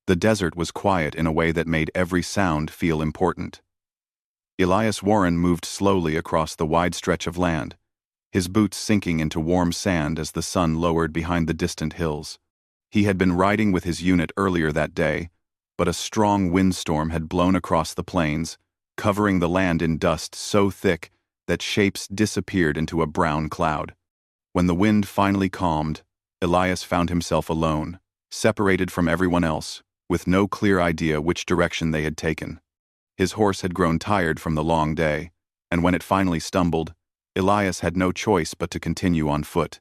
The desert was quiet in a way that made every sound feel important. Elias Warren moved slowly across the wide stretch of land, his boots sinking into warm sand as the sun lowered behind the distant hills. He had been riding with his unit earlier that day, but a strong windstorm had blown across the plains, covering the land in dust so thick that shapes disappeared into a brown cloud. When the wind finally calmed, Elias found himself alone, separated from everyone else, with no clear idea which direction they had taken. His horse had grown tired from the long day, and when it finally stumbled, Elias had no choice but to continue on foot.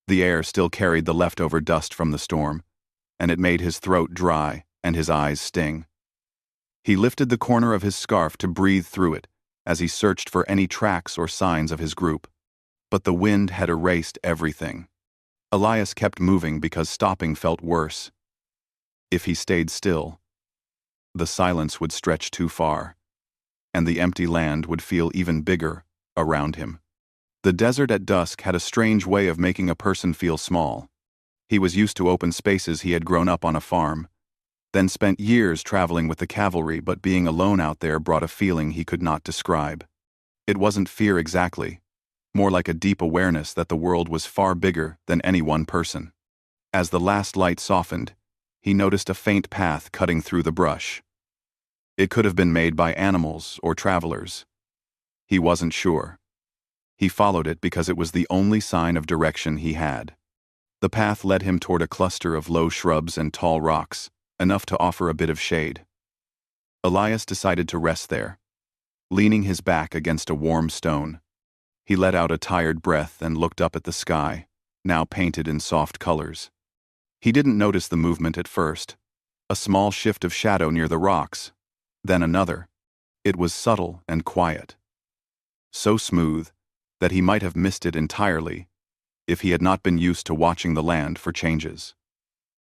The air still carried the leftover dust from the storm, and it made his throat dry and his eyes sting. He lifted the corner of his scarf to breathe through it as he searched for any tracks or signs of his group. But the wind had erased everything. Elias kept moving because stopping felt worse. If he stayed still, the silence would stretch too far, and the empty land would feel even bigger around him. The desert at dusk had a strange way of making a person feel small. He was used to open spaces. He had grown up on a farm, then spent years traveling with the cavalry, but being alone out there brought a feeling he could not describe. It wasn't fear exactly, more like a deep awareness that the world was far bigger than any one person. As the last light softened, he noticed a faint path cutting through the brush. It could have been made by animals or travelers. He wasn't sure. He followed it because it was the only sign of direction he had. The path led him toward a cluster of low shrubs and tall rocks, enough to offer a bit of shade. Elias decided to rest there, leaning his back against a warm stone. He let out a tired breath and looked up at the sky, now painted in soft colors. He didn't notice the movement at first, a small shift of shadow near the rocks, then another. It was subtle and quiet, so smooth that he might have missed it entirely if he had not been used to watching the land for changes.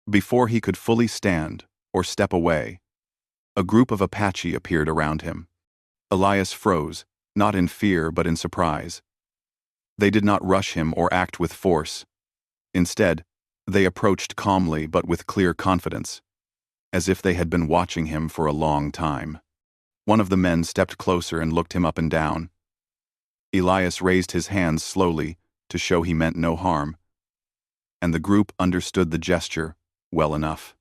Before he could fully stand or step away, a group of Apache appeared around him. Elias froze, not in fear but in surprise. They did not rush him or act with force. Instead, they approached calmly but with clear confidence, as if they had been watching him for a long time. One of the men stepped closer and looked him up and down. Elias raised his hands slowly to show he meant no harm, and the group understood the gesture well enough.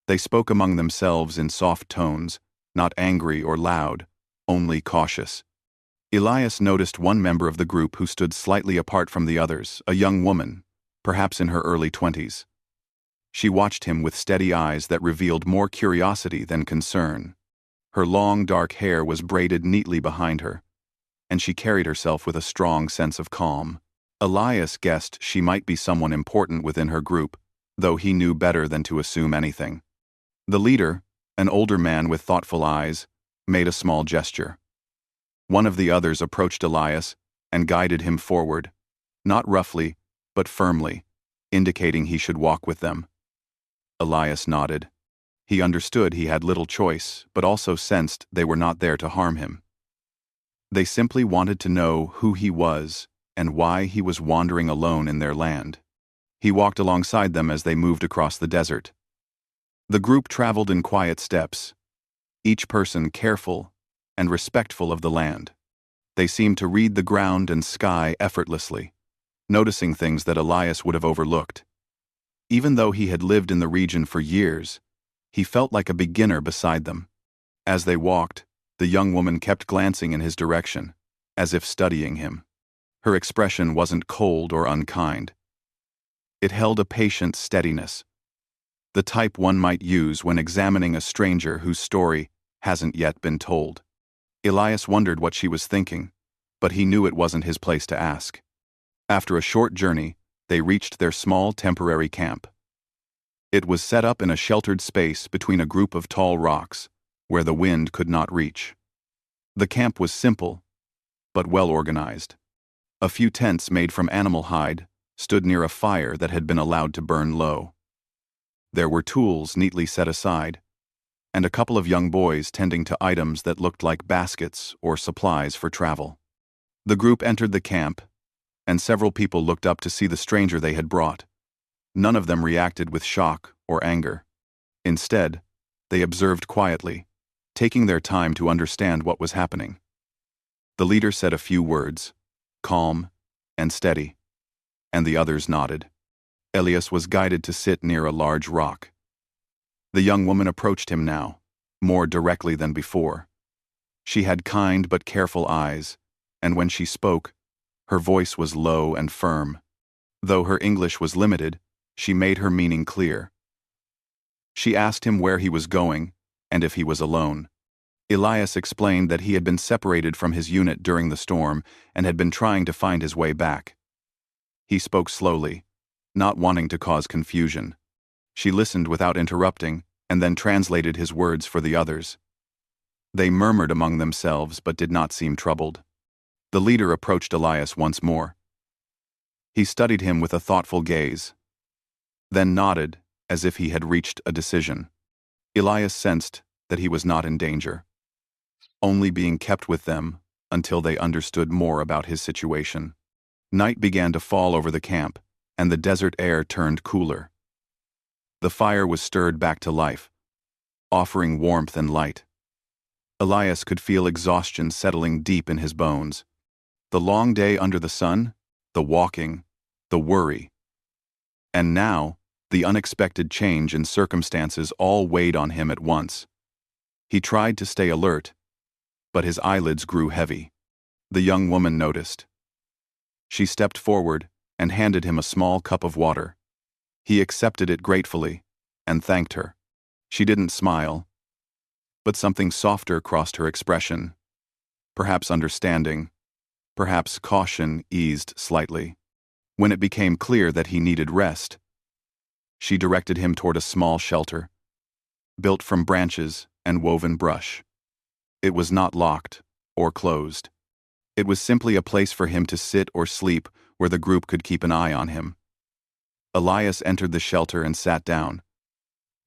They spoke among themselves in soft tones, not angry or loud, only cautious. Elias noticed one member of the group who stood slightly apart from the others, a young woman, perhaps in her early 20s. She watched him with steady eyes that revealed more curiosity than concern. Her long, dark hair was braided neatly behind her, and she carried herself with a strong sense of calm. Elias guessed she might be someone important within her group, though he knew better than to assume anything. The leader, an older man with thoughtful eyes, made a small gesture. One of the others approached Elias and guided him forward, not roughly, but firmly, indicating he should walk with them. Elias nodded. He understood he had little choice, but also sensed they were not there to harm him. They simply wanted to know who he was and why he was wandering alone in their land. He walked alongside them as they moved across the desert. The group traveled in quiet steps, each person careful and respectful of the land. They seemed to read the ground and sky effortlessly, noticing things that Elias would have overlooked. Even though he had lived in the region for years, he felt like a beginner beside them. As they walked, the young woman kept glancing in his direction, as if studying him. Her expression wasn't cold or unkind. It held a patient steadiness, the type one might use when examining a stranger whose story hasn't yet been told. Elias wondered what she was thinking, but he knew it wasn't his place to ask. After a short journey, they reached their small temporary camp. It was set up in a sheltered space between a group of tall rocks, where the wind could not reach. The camp was simple, but well organized. A few tents made from animal hide stood near a fire that had been allowed to burn low. There were tools neatly set aside, and a couple of young boys tending to items that looked like baskets or supplies for travel. The group entered the camp, and several people looked up to see the stranger they had brought. None of them reacted with shock or anger. Instead, They observed quietly, taking their time to understand what was happening. The leader said a few words, calm and steady, and the others nodded. Elias was guided to sit near a large rock. The young woman approached him now, more directly than before. She had kind but careful eyes, and when she spoke, her voice was low and firm. Though her English was limited, she made her meaning clear. She asked him where he was going, and if he was alone. Elias explained that he had been separated from his unit during the storm and had been trying to find his way back. He spoke slowly, not wanting to cause confusion. She listened without interrupting, and then translated his words for the others. They murmured among themselves but did not seem troubled. The leader approached Elias once more. He studied him with a thoughtful gaze, then nodded as if he had reached a decision. Elias sensed that he was not in danger, only being kept with them until they understood more about his situation. Night began to fall over the camp, and the desert air turned cooler. The fire was stirred back to life, offering warmth and light. Elias could feel exhaustion settling deep in his bones. The long day under the sun, the walking, the worry. And now, the unexpected change in circumstances all weighed on him at once. He tried to stay alert, but his eyelids grew heavy. The young woman noticed. She stepped forward and handed him a small cup of water. He accepted it gratefully and thanked her. She didn't smile, but something softer crossed her expression. Perhaps understanding, perhaps caution eased slightly. When it became clear that he needed rest, she directed him toward a small shelter, built from branches and woven brush. It was not locked or closed. It was simply a place for him to sit or sleep where the group could keep an eye on him. Elias entered the shelter and sat down,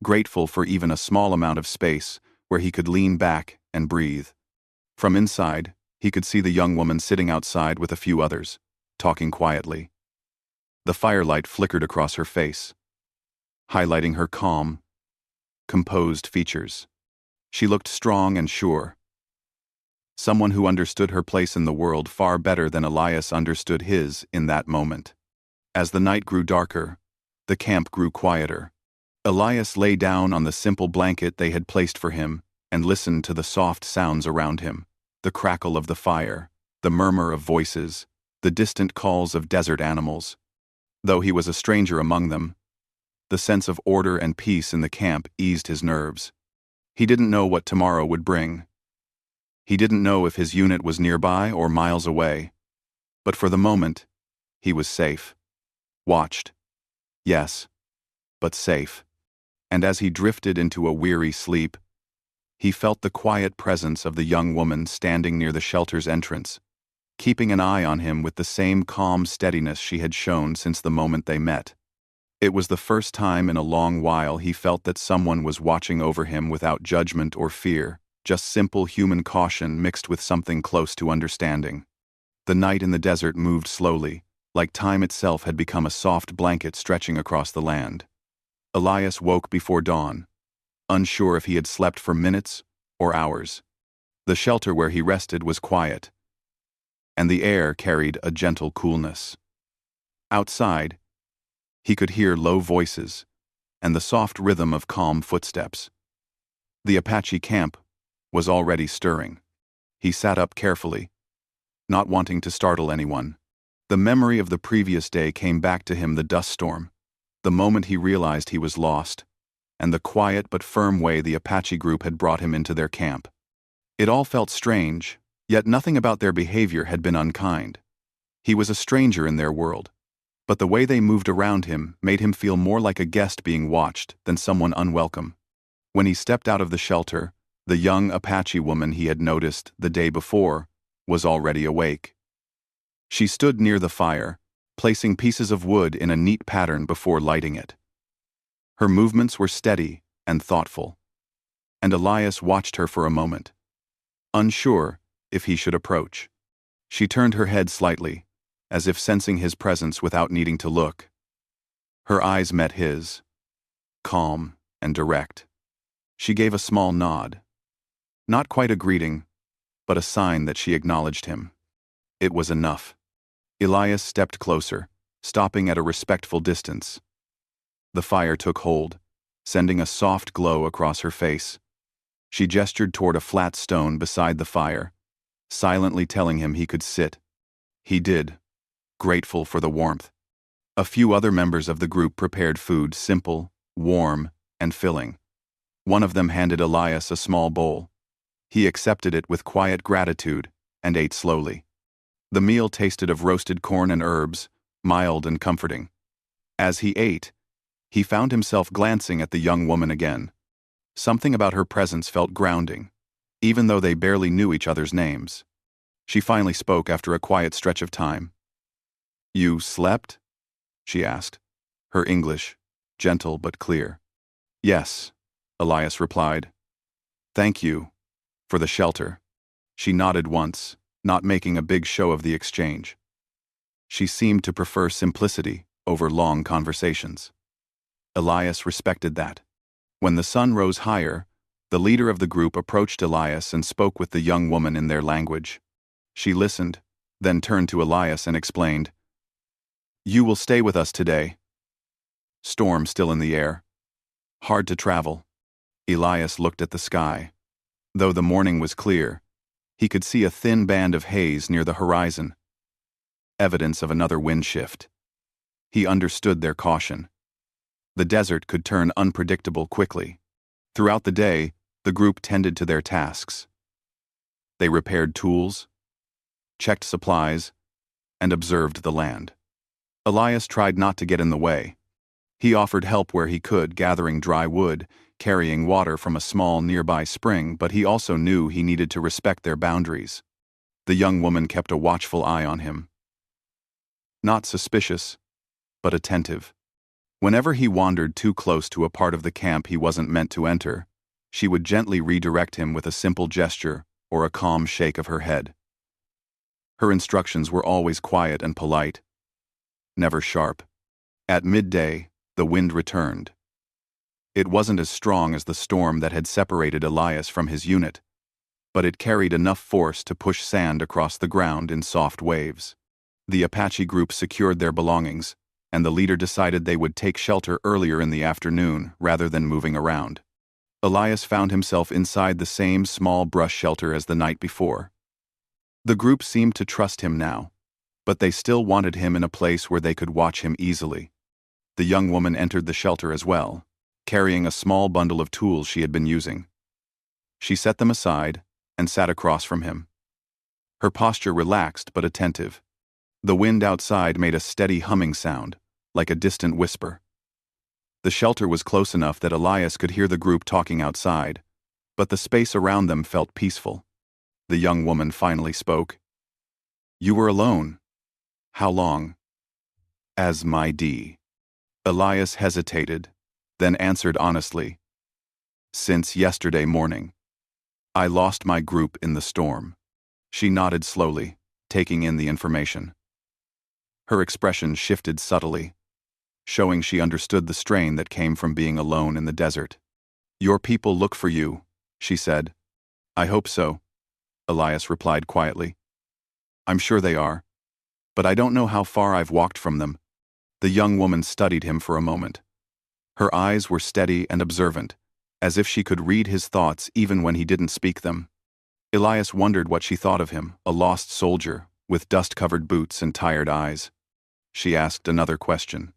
grateful for even a small amount of space where he could lean back and breathe. From inside, he could see the young woman sitting outside with a few others, talking quietly. The firelight flickered across her face, highlighting her calm, composed features. She looked strong and sure. Someone who understood her place in the world far better than Elias understood his in that moment. As the night grew darker, the camp grew quieter. Elias lay down on the simple blanket they had placed for him and listened to the soft sounds around him, the crackle of the fire, the murmur of voices, the distant calls of desert animals. Though he was a stranger among them, the sense of order and peace in the camp eased his nerves. He didn't know what tomorrow would bring. He didn't know if his unit was nearby or miles away. But for the moment, he was safe. Watched. Yes, but safe. And as he drifted into a weary sleep, he felt the quiet presence of the young woman standing near the shelter's entrance, keeping an eye on him with the same calm steadiness she had shown since the moment they met. It was the first time in a long while he felt that someone was watching over him without judgment or fear, just simple human caution mixed with something close to understanding. The night in the desert moved slowly, like time itself had become a soft blanket stretching across the land. Elias woke before dawn, unsure if he had slept for minutes or hours. The shelter where he rested was quiet, and the air carried a gentle coolness. Outside, he could hear low voices and the soft rhythm of calm footsteps. The Apache camp was already stirring. He sat up carefully, not wanting to startle anyone. The memory of the previous day came back to him, the dust storm, the moment he realized he was lost, and the quiet but firm way the Apache group had brought him into their camp. It all felt strange, yet nothing about their behavior had been unkind. He was a stranger in their world, but the way they moved around him made him feel more like a guest being watched than someone unwelcome. When he stepped out of the shelter, the young Apache woman he had noticed the day before was already awake. She stood near the fire, placing pieces of wood in a neat pattern before lighting it. Her movements were steady and thoughtful, and Elias watched her for a moment, unsure if he should approach. She turned her head slightly, as if sensing his presence without needing to look. Her eyes met his, calm and direct. She gave a small nod. Not quite a greeting, but a sign that she acknowledged him. It was enough. Elias stepped closer, stopping at a respectful distance. The fire took hold, sending a soft glow across her face. She gestured toward a flat stone beside the fire, silently telling him he could sit. He did, grateful for the warmth. A few other members of the group prepared food, simple, warm, and filling. One of them handed Elias a small bowl. He accepted it with quiet gratitude and ate slowly. The meal tasted of roasted corn and herbs, mild and comforting. As he ate, he found himself glancing at the young woman again. Something about her presence felt grounding, even though they barely knew each other's names. She finally spoke after a quiet stretch of time. "You slept?" she asked, her English gentle but clear. "Yes," Elias replied. "Thank you for the shelter." She nodded once, not making a big show of the exchange. She seemed to prefer simplicity over long conversations. Elias respected that. When the sun rose higher, the leader of the group approached Elias and spoke with the young woman in their language. She listened, then turned to Elias and explained, "You will stay with us today." Storm still in the air. Hard to travel. Elias looked at the sky. Though the morning was clear, he could see a thin band of haze near the horizon. Evidence of another wind shift. He understood their caution. The desert could turn unpredictable quickly. Throughout the day, the group tended to their tasks. They repaired tools, checked supplies, and observed the land. Elias tried not to get in the way. He offered help where he could, gathering dry wood, carrying water from a small nearby spring, but he also knew he needed to respect their boundaries. The young woman kept a watchful eye on him. Not suspicious, but attentive. Whenever he wandered too close to a part of the camp he wasn't meant to enter, she would gently redirect him with a simple gesture or a calm shake of her head. Her instructions were always quiet and polite, never sharp. At midday, the wind returned. It wasn't as strong as the storm that had separated Elias from his unit, but it carried enough force to push sand across the ground in soft waves. The Apache group secured their belongings, and the leader decided they would take shelter earlier in the afternoon rather than moving around. Elias found himself inside the same small brush shelter as the night before. The group seemed to trust him now, but they still wanted him in a place where they could watch him easily. The young woman entered the shelter as well, carrying a small bundle of tools she had been using. She set them aside and sat across from him. Her posture relaxed but attentive. The wind outside made a steady humming sound, like a distant whisper. The shelter was close enough that Elias could hear the group talking outside, but the space around them felt peaceful. The young woman finally spoke. "You were alone. How long?" "As my D." Elias hesitated, then answered honestly. "Since yesterday morning. I lost my group in the storm." She nodded slowly, taking in the information. Her expression shifted subtly, showing she understood the strain that came from being alone in the desert. "Your people look for you," she said. "I hope so," Elias replied quietly. "I'm sure they are, but I don't know how far I've walked from them." The young woman studied him for a moment. Her eyes were steady and observant, as if she could read his thoughts even when he didn't speak them. Elias wondered what she thought of him, a lost soldier, with dust-covered boots and tired eyes. She asked another question.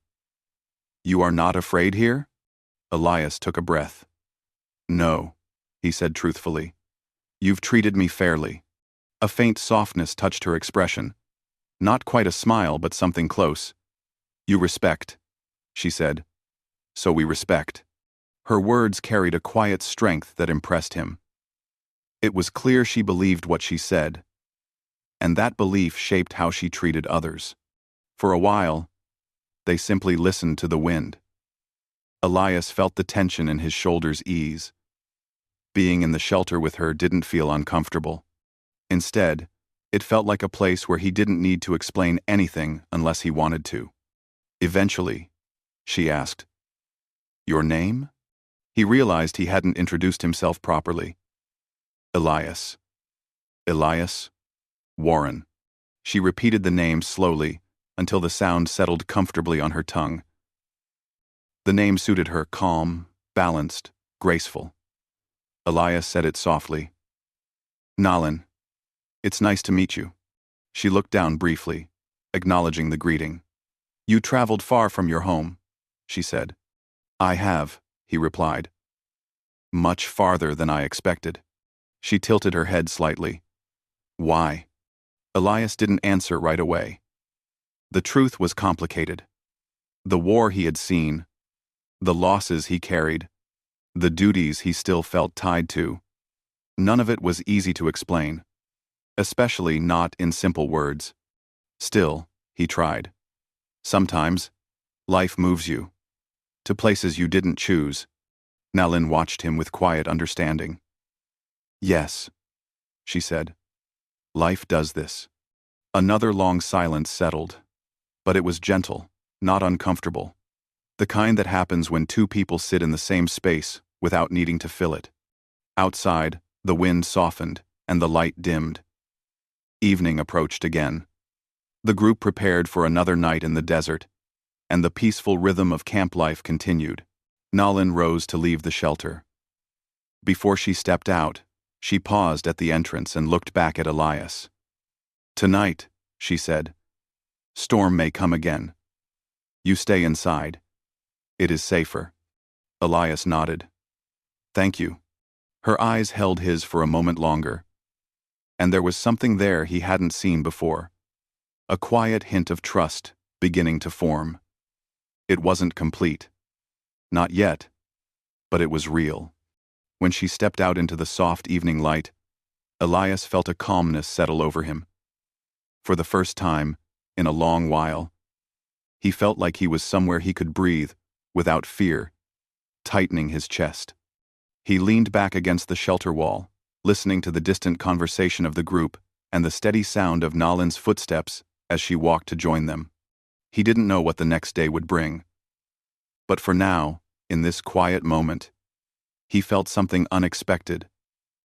"You are not afraid here?" Elias took a breath. "No," he said truthfully. "You've treated me fairly." A faint softness touched her expression. Not quite a smile, but something close. "You respect," she said. "So we respect." Her words carried a quiet strength that impressed him. It was clear she believed what she said, and that belief shaped how she treated others. For a while, they simply listened to the wind. Elias felt the tension in his shoulders ease. Being in the shelter with her didn't feel uncomfortable. Instead, it felt like a place where he didn't need to explain anything unless he wanted to. Eventually, she asked, "Your name?" He realized he hadn't introduced himself properly. Elias. Elias Warren. She repeated the name slowly until the sound settled comfortably on her tongue. The name suited her, calm, balanced, graceful. Elias said it softly. Nalin, it's nice to meet you. She looked down briefly, acknowledging the greeting. You traveled far from your home, she said. I have, he replied. Much farther than I expected. She tilted her head slightly. Why? Elias didn't answer right away. The truth was complicated. The war he had seen, the losses he carried, the duties he still felt tied to. None of it was easy to explain, especially not in simple words. Still, he tried. Sometimes, life moves you to places you didn't choose. Nalin watched him with quiet understanding. Yes, she said. Life does this. Another long silence settled, but it was gentle, not uncomfortable. The kind that happens when two people sit in the same space without needing to fill it. Outside, the wind softened and the light dimmed. Evening approached again. The group prepared for another night in the desert, and the peaceful rhythm of camp life continued. Nalin rose to leave the shelter. Before she stepped out, she paused at the entrance and looked back at Elias. Tonight, she said, storm may come again. You stay inside. It is safer. Elias nodded. Thank you. Her eyes held his for a moment longer. And there was something there he hadn't seen before. A quiet hint of trust beginning to form. It wasn't complete. Not yet. But it was real. When she stepped out into the soft evening light, Elias felt a calmness settle over him. For the first time, in a long while, he felt like he was somewhere he could breathe, without fear, tightening his chest. He leaned back against the shelter wall, listening to the distant conversation of the group and the steady sound of Nalin's footsteps as she walked to join them. He didn't know what the next day would bring. But for now, in this quiet moment, he felt something unexpected,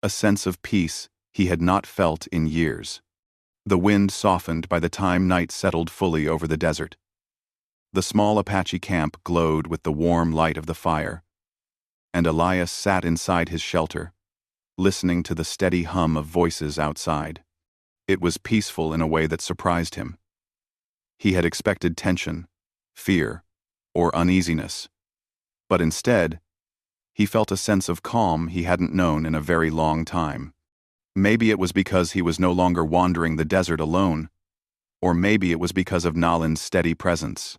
a sense of peace he had not felt in years. The wind softened by the time night settled fully over the desert. The small Apache camp glowed with the warm light of the fire, and Elias sat inside his shelter, listening to the steady hum of voices outside. It was peaceful in a way that surprised him. He had expected tension, fear, or uneasiness, but instead, he felt a sense of calm he hadn't known in a very long time. Maybe it was because he was no longer wandering the desert alone, or maybe it was because of Nalin's steady presence.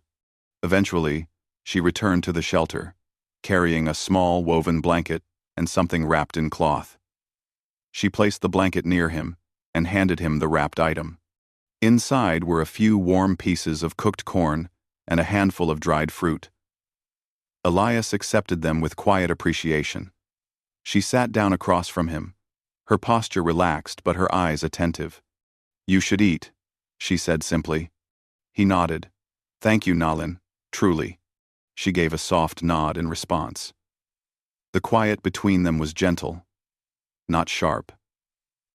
Eventually, she returned to the shelter, carrying a small woven blanket and something wrapped in cloth. She placed the blanket near him and handed him the wrapped item. Inside were a few warm pieces of cooked corn and a handful of dried fruit. Elias accepted them with quiet appreciation. She sat down across from him, her posture relaxed but her eyes attentive. You should eat, she said simply. He nodded. Thank you, Nalin, truly. She gave a soft nod in response. The quiet between them was gentle, not sharp.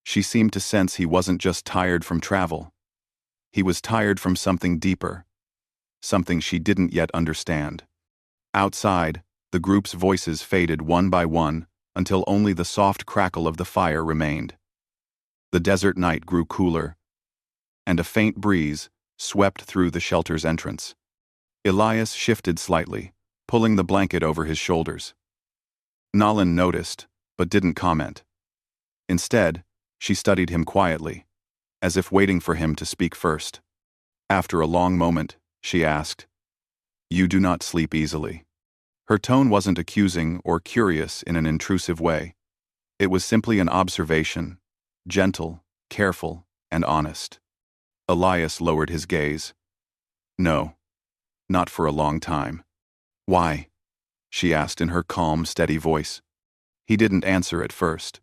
She seemed to sense he wasn't just tired from travel. He was tired from something deeper, something she didn't yet understand. Outside, the group's voices faded one by one until only the soft crackle of the fire remained. The desert night grew cooler, and a faint breeze swept through the shelter's entrance. Elias shifted slightly, pulling the blanket over his shoulders. Nalin noticed, but didn't comment. Instead, she studied him quietly, as if waiting for him to speak first. After a long moment, she asked, You do not sleep easily. Her tone wasn't accusing or curious in an intrusive way. It was simply an observation, gentle, careful, and honest. Elias lowered his gaze. No, not for a long time. Why? She asked in her calm, steady voice. He didn't answer at first.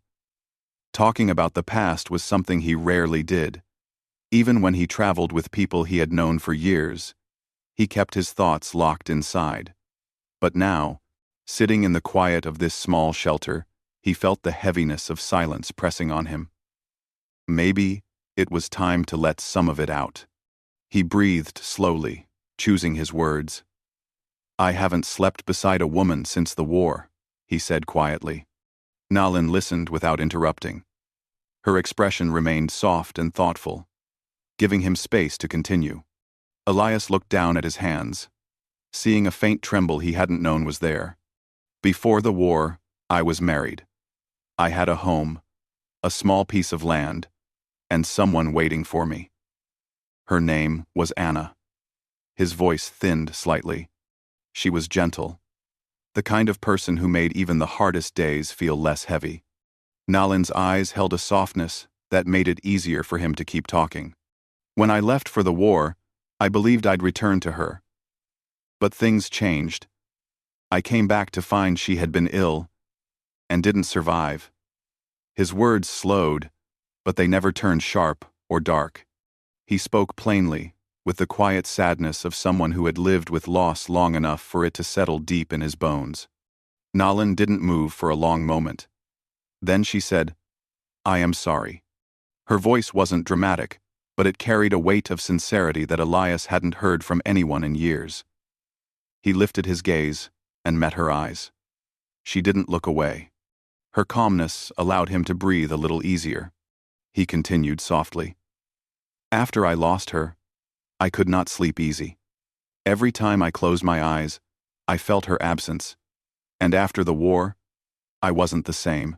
Talking about the past was something he rarely did. Even when he traveled with people he had known for years, he kept his thoughts locked inside. But now, Sitting in the quiet of this small shelter, he felt the heaviness of silence pressing on him. Maybe it was time to let some of it out. He breathed slowly, choosing his words. "I haven't slept beside a woman since the war," he said quietly. Nalin listened without interrupting. Her expression remained soft and thoughtful, giving him space to continue. Elias looked down at his hands, seeing a faint tremble he hadn't known was there. "Before the war, I was married. I had a home, a small piece of land, and someone waiting for me. Her name was Anna." His voice thinned slightly. She was gentle, the kind of person who made even the hardest days feel less heavy. Nalin's eyes held a softness that made it easier for him to keep talking. "When I left for the war, I believed I'd return to her. But things changed. I came back to find she had been ill and didn't survive." His words slowed, but they never turned sharp or dark. He spoke plainly, with the quiet sadness of someone who had lived with loss long enough for it to settle deep in his bones. Nalin didn't move for a long moment. Then she said, "I am sorry." Her voice wasn't dramatic, but it carried a weight of sincerity that Elias hadn't heard from anyone in years. He lifted his gaze and met her eyes. She didn't look away. Her calmness allowed him to breathe a little easier. He continued softly. "After I lost her, I could not sleep easy. Every time I closed my eyes, I felt her absence. And after the war, I wasn't the same.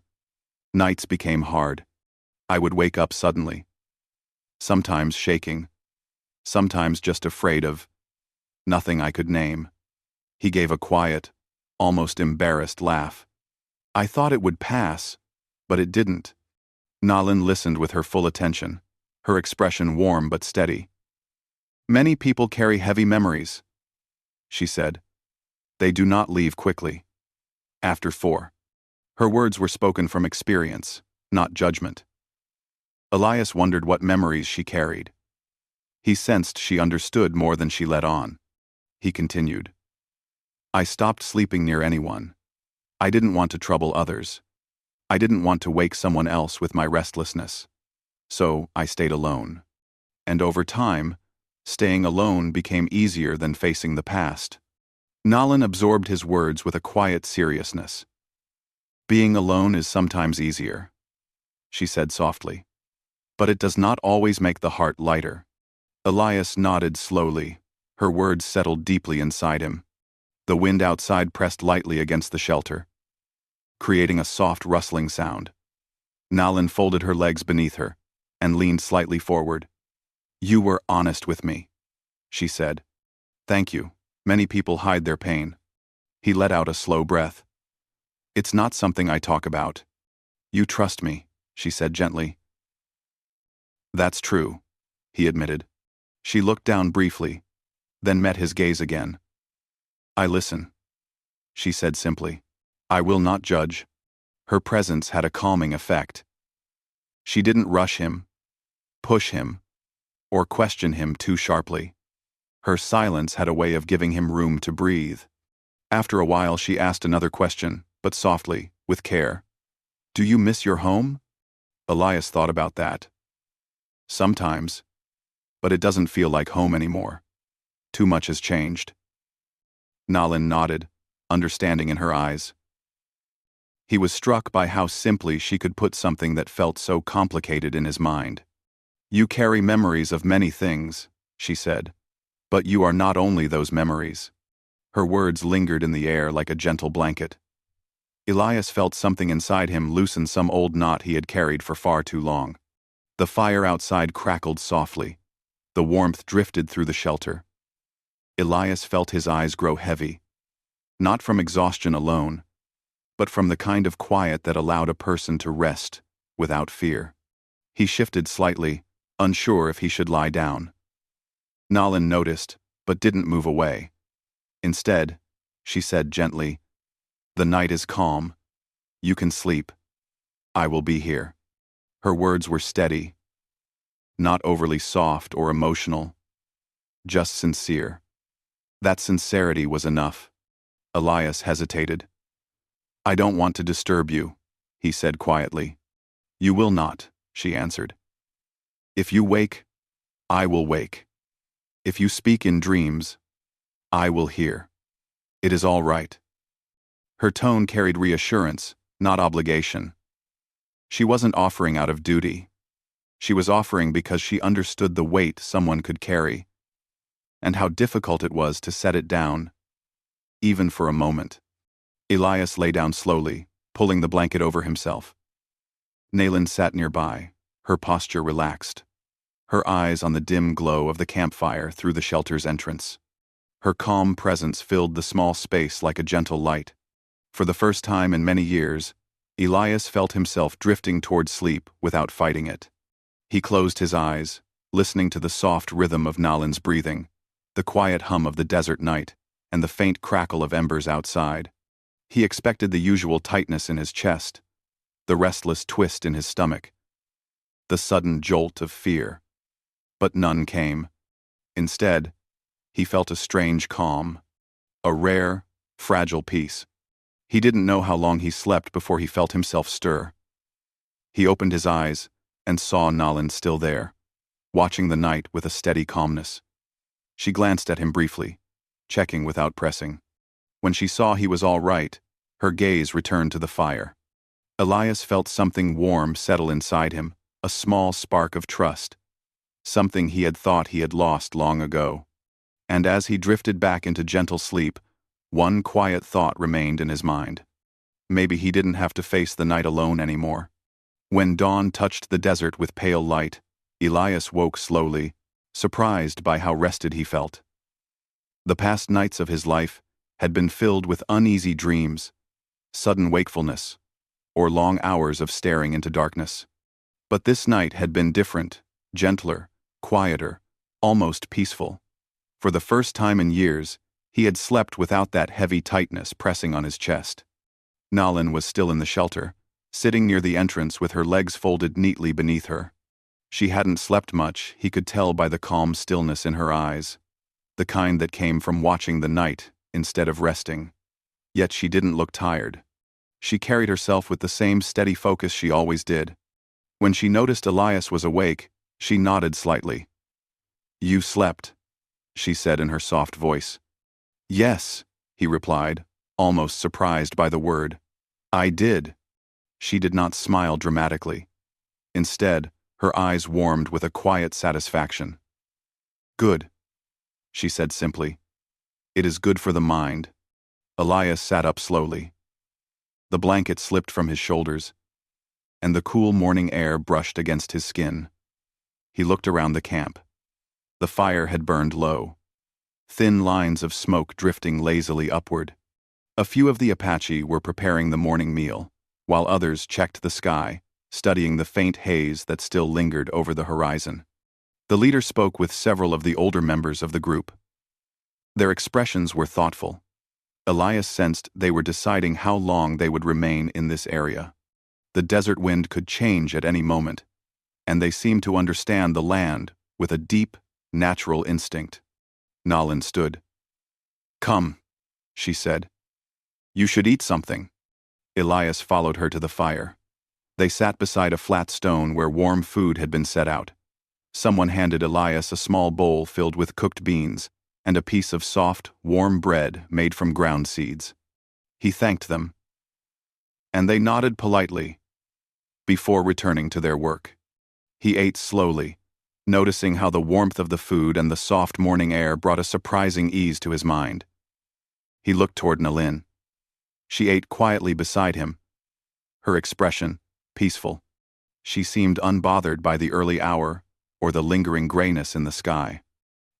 Nights became hard. I would wake up suddenly, sometimes shaking, sometimes just afraid of nothing I could name." He gave a quiet, almost embarrassed laugh. "I thought it would pass, but it didn't." Nalin listened with her full attention, her expression warm but steady. "Many people carry heavy memories," she said. "They do not leave quickly. After 4. Her words were spoken from experience, not judgment. Elias wondered what memories she carried. He sensed she understood more than she let on. He continued. "I stopped sleeping near anyone. I didn't want to trouble others. I didn't want to wake someone else with my restlessness. So I stayed alone. And over time, staying alone became easier than facing the past." Nalin absorbed his words with a quiet seriousness. "Being alone is sometimes easier," she said softly. "But it does not always make the heart lighter." Elias nodded slowly. Her words settled deeply inside him. The wind outside pressed lightly against the shelter, creating a soft rustling sound. Nalin folded her legs beneath her and leaned slightly forward. "You were honest with me," she said. "Thank you. Many people hide their pain." He let out a slow breath. "It's not something I talk about." "You trust me," she said gently. "That's true," he admitted. She looked down briefly, then met his gaze again. "I listen," she said simply. "I will not judge." Her presence had a calming effect. She didn't rush him, push him, or question him too sharply. Her silence had a way of giving him room to breathe. After a while she asked another question, but softly, with care. "Do you miss your home?" Elias thought about that. "Sometimes. But it doesn't feel like home anymore. Too much has changed." Nalin nodded, understanding in her eyes. He was struck by how simply she could put something that felt so complicated in his mind. "You carry memories of many things," she said. "But you are not only those memories." Her words lingered in the air like a gentle blanket. Elias felt something inside him loosen some old knot he had carried for far too long. The fire outside crackled softly. The warmth drifted through the shelter. Elias felt his eyes grow heavy, not from exhaustion alone, but from the kind of quiet that allowed a person to rest without fear. He shifted slightly, unsure if he should lie down. Nalin noticed, but didn't move away. Instead, she said gently, "The night is calm. You can sleep. I will be here." Her words were steady, not overly soft or emotional, just sincere. That sincerity was enough. Elias hesitated. I don't want to disturb you, he said quietly. You will not, she answered. If you wake, I will wake. If you speak in dreams, I will hear. It is all right. Her tone carried reassurance, not obligation. She wasn't offering out of duty. She was offering because she understood the weight someone could carry, and how difficult it was to set it down, even for a moment. Elias lay down slowly, pulling the blanket over himself. Nayland sat nearby, her posture relaxed, her eyes on the dim glow of the campfire through the shelter's entrance. Her calm presence filled the small space like a gentle light. For the first time in many years, Elias felt himself drifting toward sleep without fighting it. He closed his eyes, listening to the soft rhythm of Nalan's breathing, the quiet hum of the desert night, and the faint crackle of embers outside. He expected the usual tightness in his chest, the restless twist in his stomach, the sudden jolt of fear. But none came. Instead, he felt a strange calm, a rare, fragile peace. He didn't know how long he slept before he felt himself stir. He opened his eyes and saw Nalan still there, watching the night with a steady calmness. She glanced at him briefly, checking without pressing. When she saw he was all right, her gaze returned to the fire. Elias felt something warm settle inside him, a small spark of trust, something he had thought he had lost long ago. And as he drifted back into gentle sleep, one quiet thought remained in his mind. Maybe he didn't have to face the night alone anymore. When dawn touched the desert with pale light, Elias woke slowly, surprised by how rested he felt. The past nights of his life had been filled with uneasy dreams, sudden wakefulness, or long hours of staring into darkness. But this night had been different, gentler, quieter, almost peaceful. For the first time in years, he had slept without that heavy tightness pressing on his chest. Nalan was still in the shelter, sitting near the entrance with her legs folded neatly beneath her. She hadn't slept much, he could tell by the calm stillness in her eyes, the kind that came from watching the night instead of resting. Yet she didn't look tired. She carried herself with the same steady focus she always did. When she noticed Elias was awake, she nodded slightly. "You slept," she said in her soft voice. "Yes," he replied, almost surprised by the word. "I did." She did not smile dramatically. Instead, her eyes warmed with a quiet satisfaction. "Good," she said simply. "It is good for the mind." Elias sat up slowly. The blanket slipped from his shoulders, and the cool morning air brushed against his skin. He looked around the camp. The fire had burned low, thin lines of smoke drifting lazily upward. A few of the Apache were preparing the morning meal, while others checked the sky, studying the faint haze that still lingered over the horizon. The leader spoke with several of the older members of the group. Their expressions were thoughtful. Elias sensed they were deciding how long they would remain in this area. The desert wind could change at any moment, and they seemed to understand the land with a deep, natural instinct. Nalan stood. "Come," she said. "You should eat something." Elias followed her to the fire. They sat beside a flat stone where warm food had been set out. Someone handed Elias a small bowl filled with cooked beans and a piece of soft, warm bread made from ground seeds. He thanked them, and they nodded politely before returning to their work. He ate slowly, noticing how the warmth of the food and the soft morning air brought a surprising ease to his mind. He looked toward Nalan. She ate quietly beside him, her expression peaceful. She seemed unbothered by the early hour or the lingering grayness in the sky.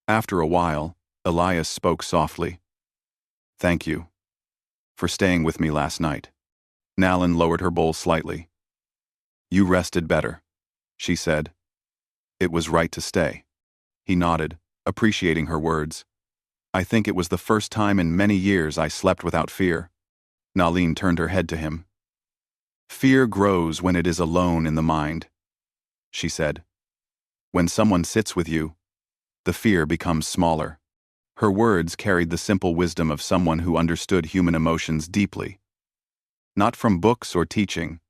After a while, Elias spoke softly. "Thank you for staying with me last night." Nalan lowered her bowl slightly. "You rested better," she said. "It was right to stay." He nodded, appreciating her words. "I think it was the first time in many years I slept without fear." Nalan turned her head to him. "Fear grows when it is alone in the mind," she said. "When someone sits with you, the fear becomes smaller." Her words carried the simple wisdom of someone who understood human emotions deeply. Not from books or teaching,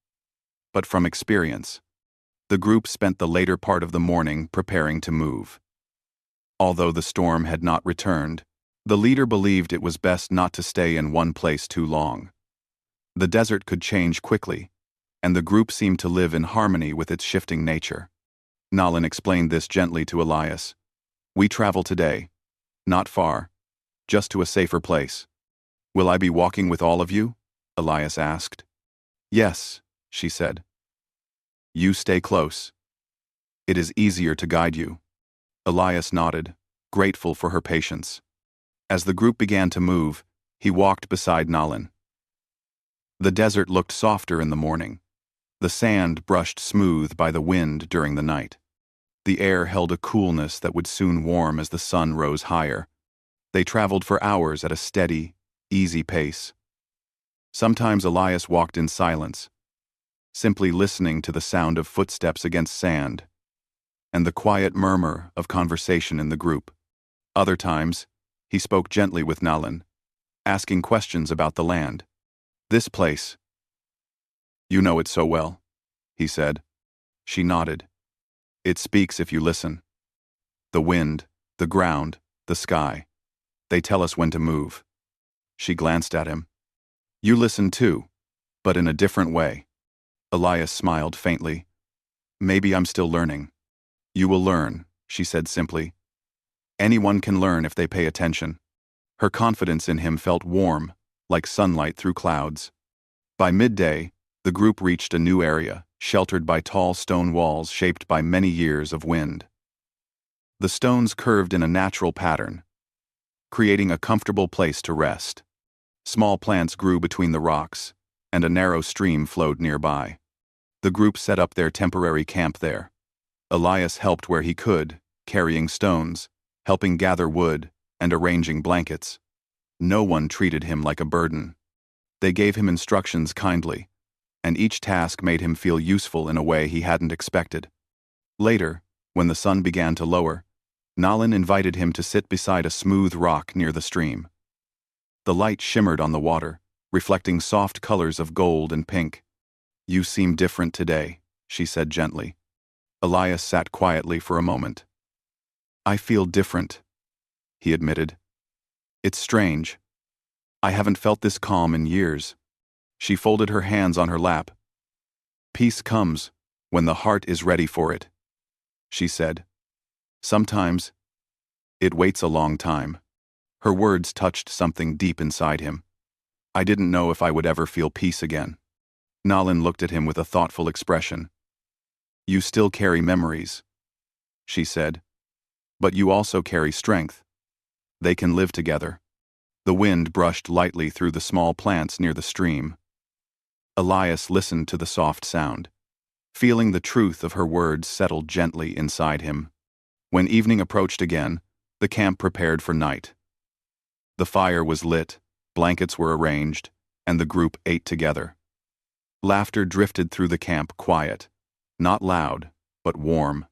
but from experience. The group spent the later part of the morning preparing to move. Although the storm had not returned, the leader believed it was best not to stay in one place too long. The desert could change quickly, and the group seemed to live in harmony with its shifting nature. Nalin explained this gently to Elias. "We travel today. Not far. Just to a safer place." "Will I be walking with all of you?" Elias asked. "Yes," she said. "You stay close. It is easier to guide you." Elias nodded, grateful for her patience. As the group began to move, he walked beside Nalin. The desert looked softer in the morning. The sand brushed smooth by the wind during the night. The air held a coolness that would soon warm as the sun rose higher. They traveled for hours at a steady, easy pace. Sometimes Elias walked in silence, simply listening to the sound of footsteps against sand and the quiet murmur of conversation in the group. Other times, he spoke gently with Nalin, asking questions about the land. "This place. You know it so well," he said. She nodded. "It speaks if you listen. The wind, the ground, the sky. They tell us when to move." She glanced at him. "You listen too, but in a different way." Elias smiled faintly. "Maybe I'm still learning." "You will learn," she said simply. "Anyone can learn if they pay attention." Her confidence in him felt warm, like sunlight through clouds. By midday, the group reached a new area, sheltered by tall stone walls shaped by many years of wind. The stones curved in a natural pattern, creating a comfortable place to rest. Small plants grew between the rocks, and a narrow stream flowed nearby. The group set up their temporary camp there. Elias helped where he could, carrying stones, helping gather wood, and arranging blankets. No one treated him like a burden. They gave him instructions kindly, and each task made him feel useful in a way he hadn't expected. Later, when the sun began to lower, Nalin invited him to sit beside a smooth rock near the stream. The light shimmered on the water, reflecting soft colors of gold and pink. "You seem different today," she said gently. Elias sat quietly for a moment. "I feel different," he admitted. "It's strange. I haven't felt this calm in years." She folded her hands on her lap. "Peace comes when the heart is ready for it," she said. "Sometimes it waits a long time." Her words touched something deep inside him. "I didn't know if I would ever feel peace again." Nalin looked at him with a thoughtful expression. "You still carry memories," she said, "but you also carry strength. They can live together." The wind brushed lightly through the small plants near the stream. Elias listened to the soft sound. Feeling the truth of her words settled gently inside him. When evening approached again, the camp prepared for night. The fire was lit, blankets were arranged, and the group ate together. Laughter drifted through the camp, quiet, not loud, but warm.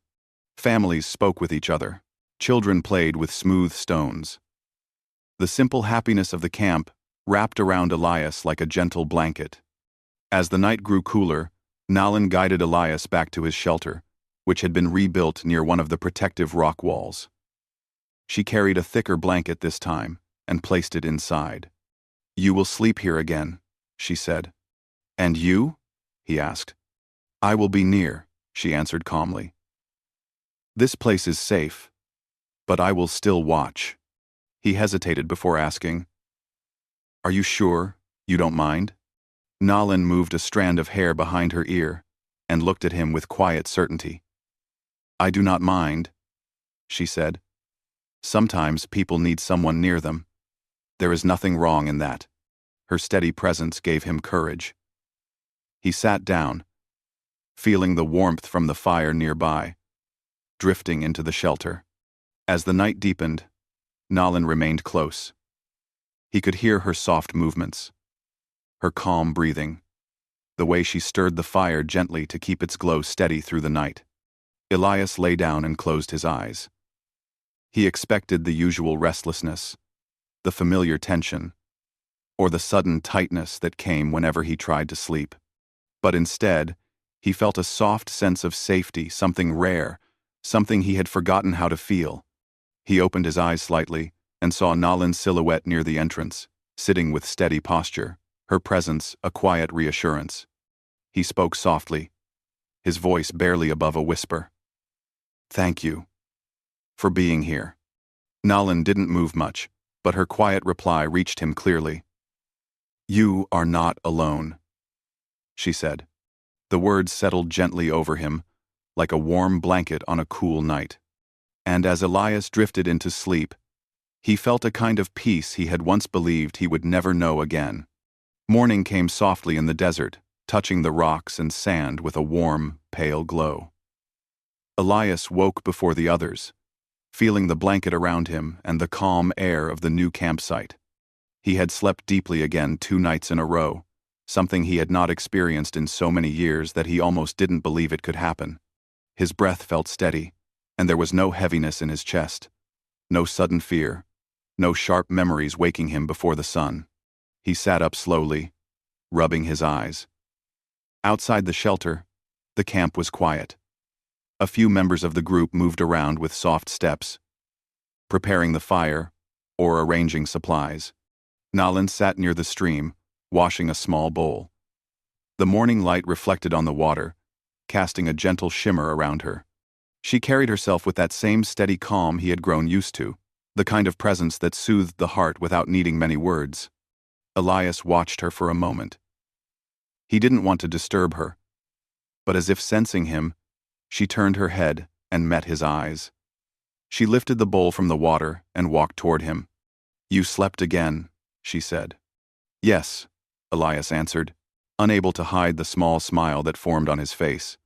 Families spoke with each other. Children played with smooth stones. The simple happiness of the camp wrapped around Elias like a gentle blanket. As the night grew cooler, Nalin guided Elias back to his shelter, which had been rebuilt near one of the protective rock walls. She carried a thicker blanket this time and placed it inside. "You will sleep here again," she said. "And you?" he asked. "I will be near," she answered calmly. "This place is safe, but I will still watch." He hesitated before asking, "Are you sure you don't mind?" Nalin moved a strand of hair behind her ear and looked at him with quiet certainty. "I do not mind," she said. "Sometimes people need someone near them. There is nothing wrong in that." Her steady presence gave him courage. He sat down, feeling the warmth from the fire nearby, drifting into the shelter. As the night deepened, Nalin remained close. He could hear her soft movements, her calm breathing, the way she stirred the fire gently to keep its glow steady through the night. Elias lay down and closed his eyes. He expected the usual restlessness, the familiar tension, or the sudden tightness that came whenever he tried to sleep. But instead, he felt a soft sense of safety, something rare, something he had forgotten how to feel. He opened his eyes slightly and saw Nalan's silhouette near the entrance, sitting with steady posture, her presence a quiet reassurance. He spoke softly, his voice barely above a whisper. "Thank you for being here." Nalan didn't move much, but her quiet reply reached him clearly. "You are not alone," she said. The words settled gently over him, like a warm blanket on a cool night. And as Elias drifted into sleep, he felt a kind of peace he had once believed he would never know again. Morning came softly in the desert, touching the rocks and sand with a warm, pale glow. Elias woke before the others, feeling the blanket around him and the calm air of the new campsite. He had slept deeply again 2 nights in a row, something he had not experienced in so many years that he almost didn't believe it could happen. His breath felt steady, and there was no heaviness in his chest, no sudden fear, no sharp memories waking him before the sun. He sat up slowly, rubbing his eyes. Outside the shelter, the camp was quiet. A few members of the group moved around with soft steps, preparing the fire or arranging supplies. Nalan sat near the stream, washing a small bowl. The morning light reflected on the water, casting a gentle shimmer around her. She carried herself with that same steady calm he had grown used to, the kind of presence that soothed the heart without needing many words. Elias watched her for a moment. He didn't want to disturb her, but as if sensing him, she turned her head and met his eyes. She lifted the bowl from the water and walked toward him. "You slept again," she said. "Yes," Elias answered, unable to hide the small smile that formed on his face.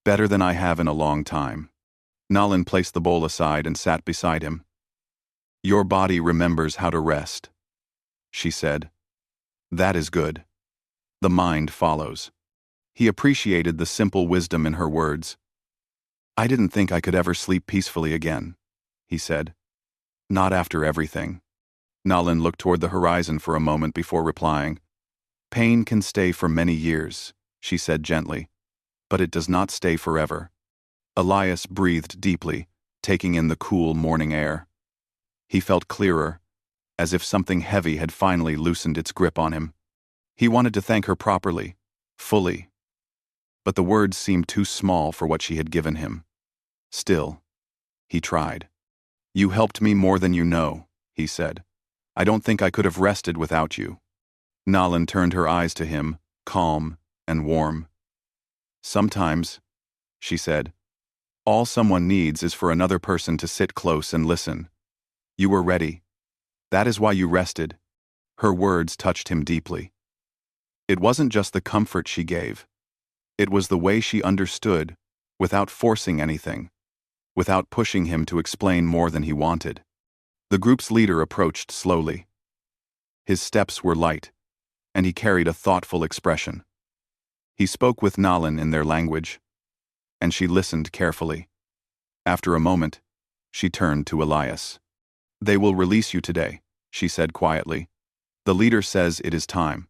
"Better than I have in a long time." Nalan placed the bowl aside and sat beside him. "Your body remembers how to rest," she said. "That is good. The mind follows." He appreciated the simple wisdom in her words. "I didn't think I could ever sleep peacefully again," he said. "Not after everything." Nalan looked toward the horizon for a moment before replying. "Pain can stay for many years," she said gently, "but it does not stay forever." Elias breathed deeply, taking in the cool morning air. He felt clearer, as if something heavy had finally loosened its grip on him. He wanted to thank her properly, fully, but the words seemed too small for what she had given him. Still, he tried. "You helped me more than you know," he said. "I don't think I could have rested without you." Nalan turned her eyes to him, calm and warm. "Sometimes," she said, "all someone needs is for another person to sit close and listen. You were ready. That is why you rested." Her words touched him deeply. It wasn't just the comfort she gave. It was the way she understood, without forcing anything, without pushing him to explain more than he wanted. The group's leader approached slowly. His steps were light, and he carried a thoughtful expression. He spoke with Nalan in their language, and she listened carefully. After a moment, she turned to Elias. "They will release you today," she said quietly. "The leader says it is time."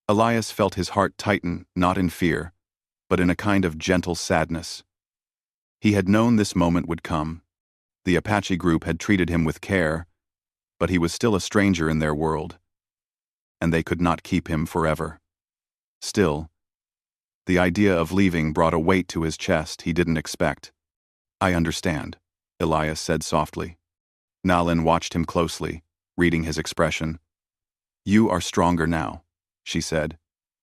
Elias felt his heart tighten, not in fear, but in a kind of gentle sadness. He had known this moment would come. The Apache group had treated him with care, but he was still a stranger in their world, and they could not keep him forever. Still, the idea of leaving brought a weight to his chest he didn't expect. "I understand," Elias said softly. Nalan watched him closely, reading his expression. "You are stronger now," she said,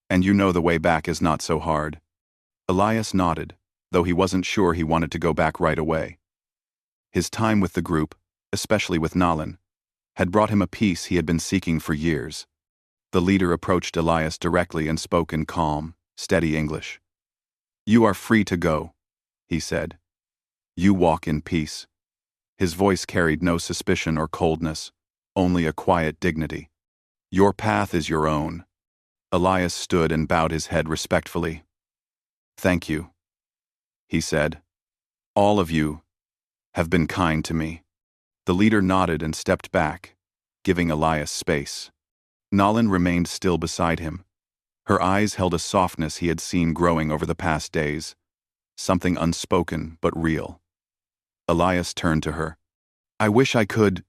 "and you know the way back is not so hard." Elias nodded, though he wasn't sure he wanted to go back right away. His time with the group, especially with Nalan, had brought him a peace he had been seeking for years. The leader approached Elias directly and spoke in calm, steady English. "You are free to go," he said. "You walk in peace." His voice carried no suspicion or coldness, only a quiet dignity. "Your path is your own." Elias stood and bowed his head respectfully. "Thank you," he said. "All of you have been kind to me." The leader nodded and stepped back, giving Elias space. Nalin remained still beside him. Her eyes held a softness he had seen growing over the past days, something unspoken but real. Elias turned to her. "I wish I could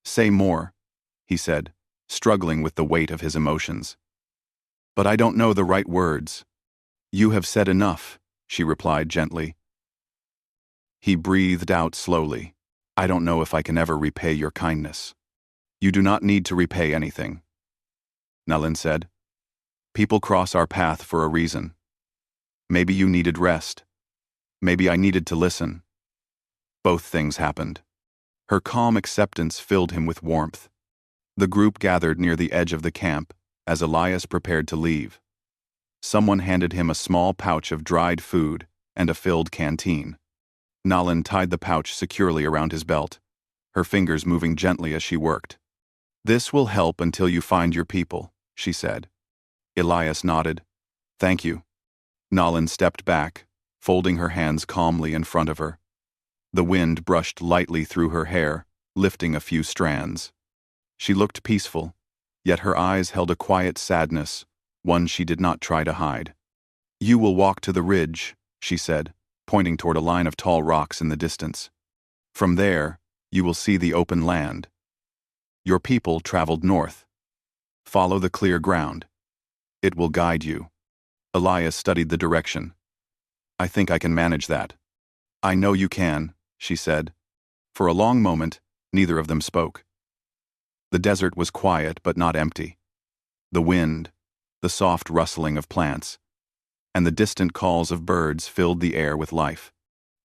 say more," he said, struggling with the weight of his emotions. "But I don't know the right words." "You have said enough," she replied gently. He breathed out slowly. "I don't know if I can ever repay your kindness." "You do not need to repay anything," Nalin said. "People cross our path for a reason. Maybe you needed rest. Maybe I needed to listen. Both things happened." Her calm acceptance filled him with warmth. The group gathered near the edge of the camp as Elias prepared to leave. Someone handed him a small pouch of dried food and a filled canteen. Nalin tied the pouch securely around his belt, her fingers moving gently as she worked. "This will help until you find your people," she said. Elias nodded. "Thank you." Nalin stepped back, folding her hands calmly in front of her. The wind brushed lightly through her hair, lifting a few strands. She looked peaceful, yet her eyes held a quiet sadness, one she did not try to hide. "You will walk to the ridge," she said, pointing toward a line of tall rocks in the distance. "From there, you will see the open land. Your people traveled north. Follow the clear ground. It will guide you." Elias studied the direction. "I think I can manage that." "I know you can," she said. For a long moment, neither of them spoke. The desert was quiet but not empty. The wind, the soft rustling of plants, and the distant calls of birds filled the air with life.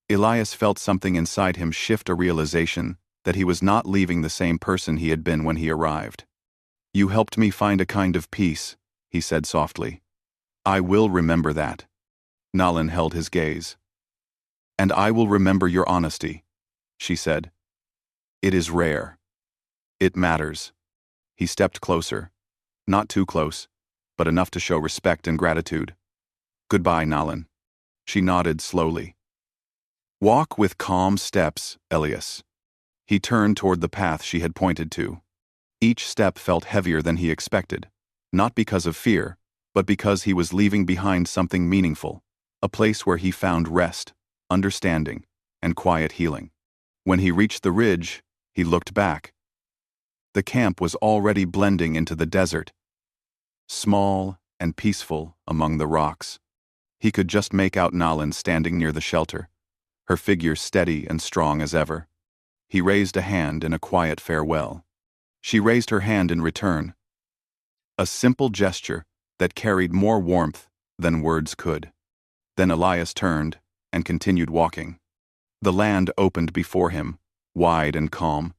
Elias felt something inside him shift, a realization that he was not leaving the same person he had been when he arrived. "You helped me find a kind of peace," he said softly. "I will remember that." Nalin held his gaze. "And I will remember your honesty," she said. "It is rare. It matters." He stepped closer. Not too close, but enough to show respect and gratitude. "Goodbye, Nalin." She nodded slowly. "Walk with calm steps, Elias." He turned toward the path she had pointed to. Each step felt heavier than he expected, not because of fear, but because he was leaving behind something meaningful, a place where he found rest, understanding, and quiet healing. When he reached the ridge, he looked back. The camp was already blending into the desert, small and peaceful among the rocks. He could just make out Nalin standing near the shelter, her figure steady and strong as ever. He raised a hand in a quiet farewell. She raised her hand in return. A simple gesture that carried more warmth than words could. Then Elias turned and continued walking. The land opened before him, wide and calm.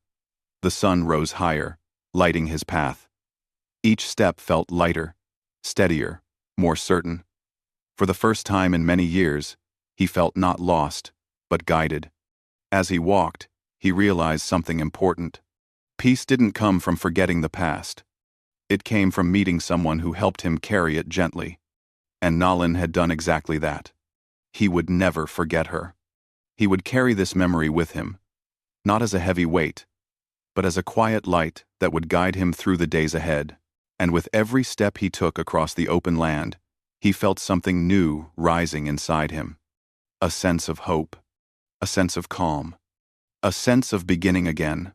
The sun rose higher, lighting his path. Each step felt lighter, steadier, more certain. For the first time in many years, he felt not lost, but guided. As he walked, he realized something important. Peace didn't come from forgetting the past. It came from meeting someone who helped him carry it gently. And Nalin had done exactly that. He would never forget her. He would carry this memory with him, not as a heavy weight, but as a quiet light that would guide him through the days ahead. And with every step he took across the open land, he felt something new rising inside him. A sense of hope, a sense of calm, a sense of beginning again.